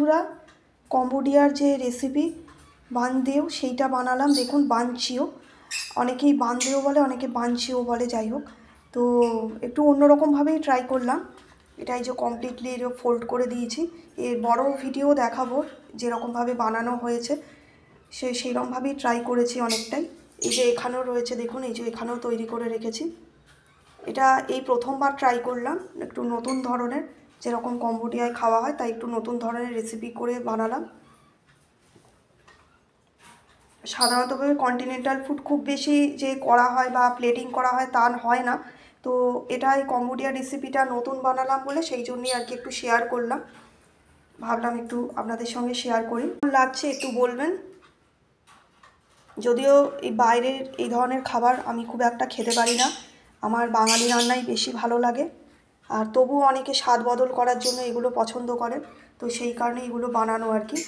বন্ধুরা, কম্বোডিয়ার যে রেসিপি বানদেও সেইটা বানালাম। দেখুন, বানচিও, অনেকেই বানদেও বলে, অনেকে বানচিও বলে, যাই হোক। তো একটু অন্যরকমভাবেই ট্রাই করলাম। এটাই যে কমপ্লিটলি ফোল্ড করে দিয়েছি। এর বড় ভিডিও দেখাবো যেরকমভাবে বানানো হয়েছে, সেইরকমভাবেই ট্রাই করেছি অনেকটাই। এই যে এখানেও রয়েছে দেখুন, এই যে এখানেও তৈরি করে রেখেছি। এটা এই প্রথমবার ট্রাই করলাম, একটু নতুন ধরনের, যেরকম কম্বোডিয়ায় খাওয়া হয় তাই একটু নতুন ধরনের রেসিপি করে বানালাম। সাধারণতভাবে কন্টিনেন্টাল ফুড খুব বেশি যে করা হয় বা প্লেটিং করা হয় তা হয় না। তো এটা এই কম্বোডিয়া রেসিপিটা নতুন বানালাম বলে সেই জন্যই আর কি একটু শেয়ার করলাম, ভাবলাম একটু আপনাদের সঙ্গে শেয়ার করি। লাগছে একটু বলবেন। যদিও এই বাইরের এই ধরনের খাবার আমি খুব একটা খেতে পারি না, আমার বাঙালি রান্নাই বেশি ভালো লাগে। আর তবুও অনেকে স্বাদ বদল করার জন্য এগুলো পছন্দ করে, তো সেই কারণে এগুলো বানানো আর কি।